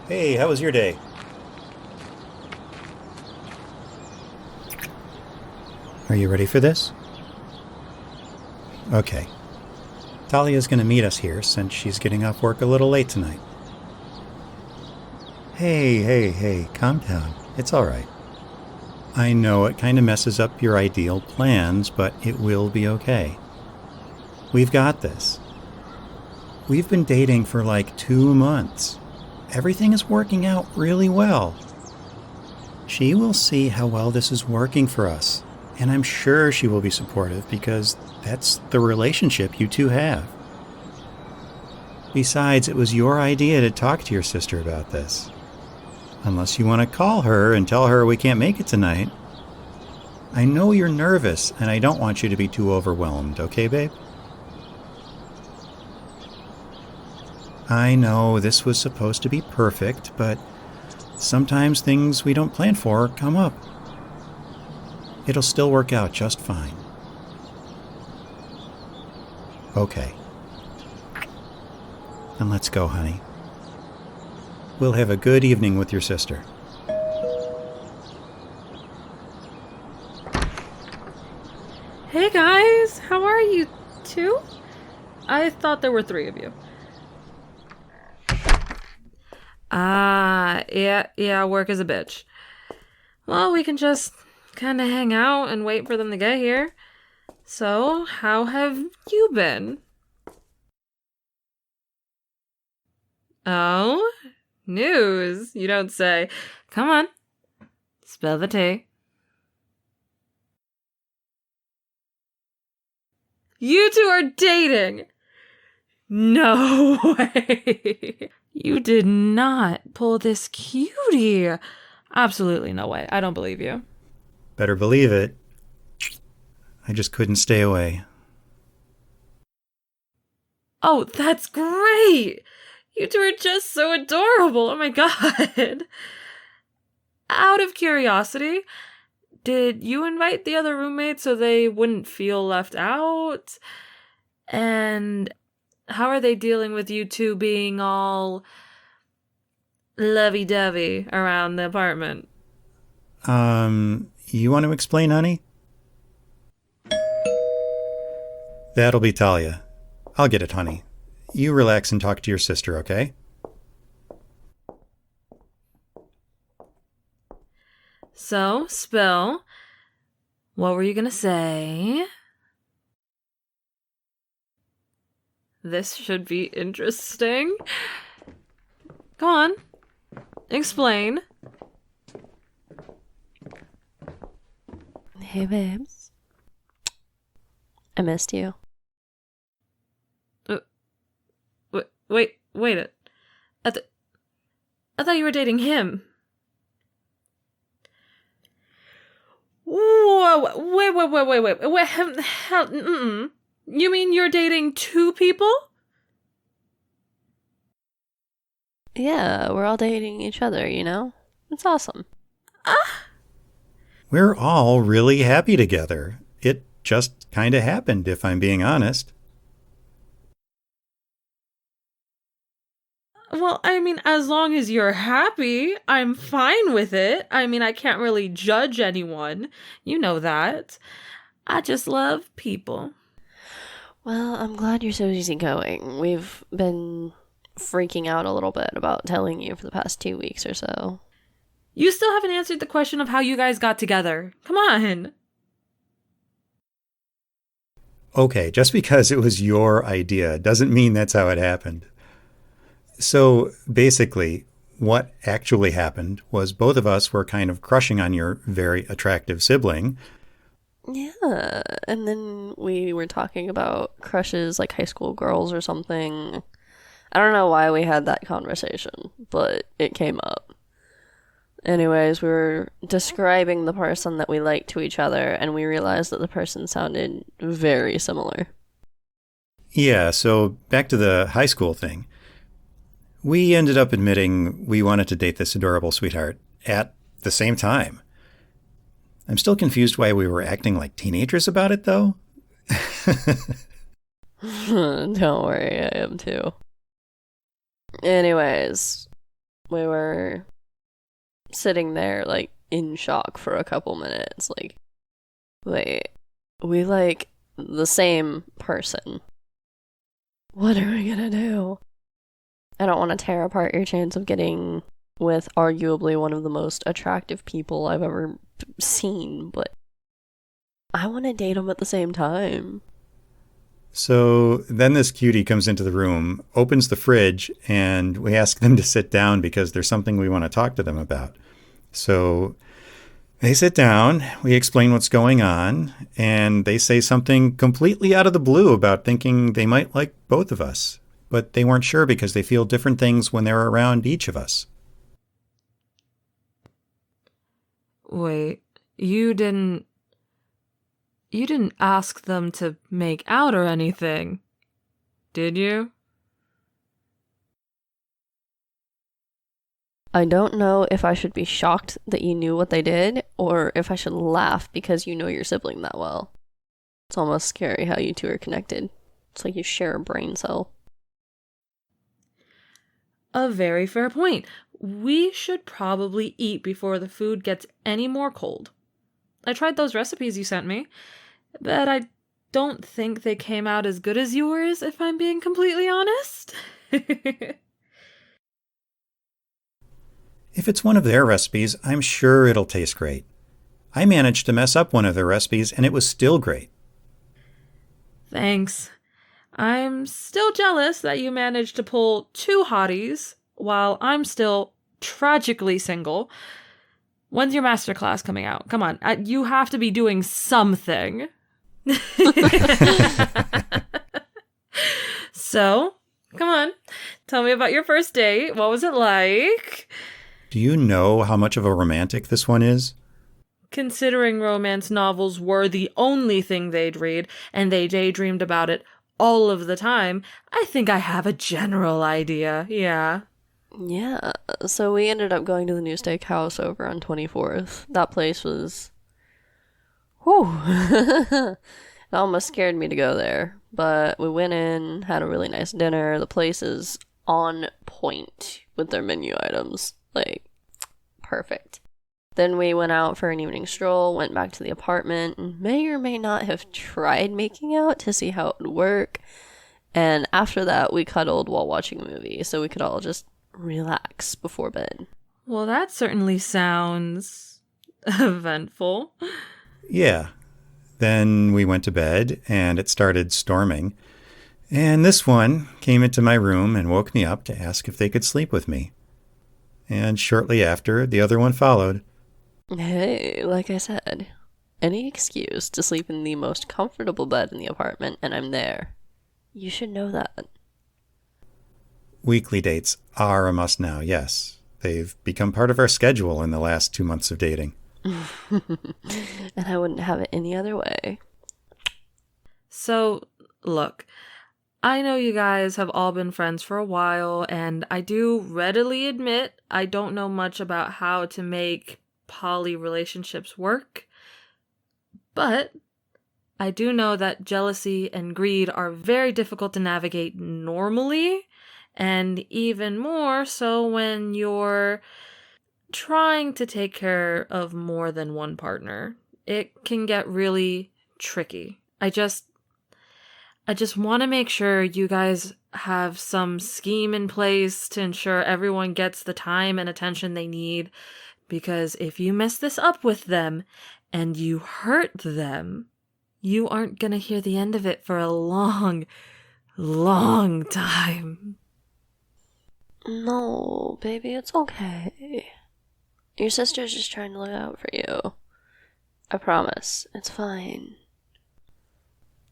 Hey, how was your day? Are you ready for this? Okay. Talia's going to meet us here since she's getting off work a little late tonight. Hey, calm down. It's all right. I know it kind of messes up your ideal plans, but it will be okay. We've got this. We've been dating for like 2 months. Everything is working out really well. She will see how well this is working for us, and I'm sure she will be supportive because that's the relationship you two have. Besides, it was your idea to talk to your sister about this. Unless you want to call her and tell her we can't make it tonight. I know you're nervous, and I don't want you to be too overwhelmed, okay, babe? I know this was supposed to be perfect, but sometimes things we don't plan for come up. It'll still work out just fine. Okay. Then let's go, honey. We'll have a good evening with your sister. Hey guys, how are you? Two? I thought there were three of you. Yeah, work is a bitch. Well, we can just kind of hang out and wait for them to get here. So, how have you been? Oh? News, you don't say. Come on, spill the tea. You two are dating! No way! You did not pull this cutie. Absolutely no way. I don't believe you. Better believe it. I just couldn't stay away. Oh, that's great! You two are just so adorable. Oh my god. Out of curiosity, did you invite the other roommates so they wouldn't feel left out? And how are they dealing with you two being all lovey-dovey around the apartment? You want to explain, honey? That'll be Talia. I'll get it, honey. You relax and talk to your sister, okay? So, Spill, what were you gonna say? This should be interesting. Go on. Explain. Hey, babes. I missed you. Wait. I thought you were dating him. Whoa, wait. Hell, You mean you're dating two people? Yeah, we're all dating each other, you know? It's awesome. We're all really happy together. It just kind of happened, if I'm being honest. Well, I mean, as long as you're happy, I'm fine with it. I mean, I can't really judge anyone. You know that. I just love people. Well, I'm glad you're so easygoing. We've been freaking out a little bit about telling you for the past 2 weeks or so. You still haven't answered the question of how you guys got together. Come on. Okay, just because it was your idea doesn't mean that's how it happened. So basically, what actually happened was both of us were kind of crushing on your very attractive sibling. Yeah, and then we were talking about crushes like high school girls or something. I don't know why we had that conversation, but it came up. Anyways, we were describing the person that we liked to each other, and we realized that the person sounded very similar. Yeah, so back to the high school thing. We ended up admitting we wanted to date this adorable sweetheart at the same time. I'm still confused why we were acting like teenagers about it, though. Don't worry, I am too. Anyways, We were sitting there, like, in shock for a couple minutes. Like, wait, we like the same person. What are we gonna do? I don't want to tear apart your chance of getting with arguably one of the most attractive people I've ever seen, but I want to date him at the same time. So then this cutie comes into the room, opens the fridge, and we ask them to sit down because there's something we want to talk to them about. So they sit down, we explain what's going on, and they say something completely out of the blue about thinking they might like both of us, but they weren't sure because they feel different things when they're around each of us. Wait, you didn't ask them to make out or anything, did you? I don't know if I should be shocked that you knew what they did, or if I should laugh because you know your sibling that well. It's almost scary how you two are connected. It's like you share a brain cell. A very fair point. We should probably eat before the food gets any more cold. I tried those recipes you sent me, but I don't think they came out as good as yours, if I'm being completely honest. If it's one of their recipes, I'm sure it'll taste great. I managed to mess up one of their recipes and it was still great. Thanks. I'm still jealous that you managed to pull 2 hotties while I'm still tragically single. When's your masterclass coming out? Come on, you have to be doing something. So, come on, tell me about your first date. What was it like? Do you know how much of a romantic this one is? Considering romance novels were the only thing they'd read, and they daydreamed about it all of the time, I think I have a general idea, yeah. Yeah, so we ended up going to the new steakhouse over on 24th. That place was... whew. It almost scared me to go there. But we went in, had a really nice dinner. The place is on point with their menu items. Like, perfect. Then we went out for an evening stroll, went back to the apartment, and may or may not have tried making out to see how it would work. And after that, we cuddled while watching a movie, so we could all just relax before bed. Well, that certainly sounds eventful. Yeah. Then we went to bed and it started storming. And this one came into my room and woke me up to ask if they could sleep with me. And shortly after, the other one followed. Hey, like I said, any excuse to sleep in the most comfortable bed in the apartment, and I'm there. You should know that. Weekly dates are a must now, yes. They've become part of our schedule in the last 2 months of dating. And I wouldn't have it any other way. So, look, I know you guys have all been friends for a while, and I do readily admit I don't know much about how to make poly relationships work. But I do know that jealousy and greed are very difficult to navigate normally, and even more so when you're trying to take care of more than one partner. It can get really tricky. I just want to make sure you guys have some scheme in place to ensure everyone gets the time and attention they need, because if you mess this up with them and you hurt them, you aren't going to hear the end of it for a long, long time. No, baby, it's okay. Your sister's just trying to look out for you. I promise, it's fine.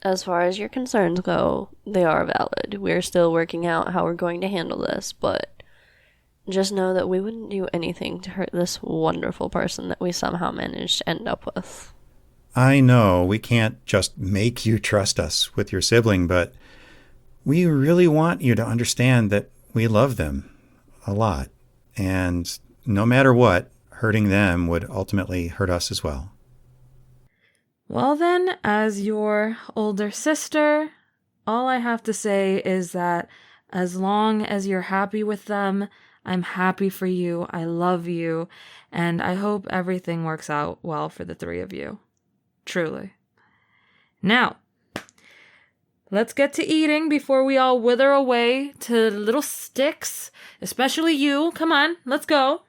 As far as your concerns go, they are valid. We're still working out how we're going to handle this, but just know that we wouldn't do anything to hurt this wonderful person that we somehow managed to end up with. I know we can't just make you trust us with your sibling, but we really want you to understand that we love them a lot. And no matter what, hurting them would ultimately hurt us as well. Well then, as your older sister, all I have to say is that as long as you're happy with them, I'm happy for you. I love you. And I hope everything works out well for the three of you. Truly. Now, let's get to eating before we all wither away to little sticks. Especially you. Come on, let's go.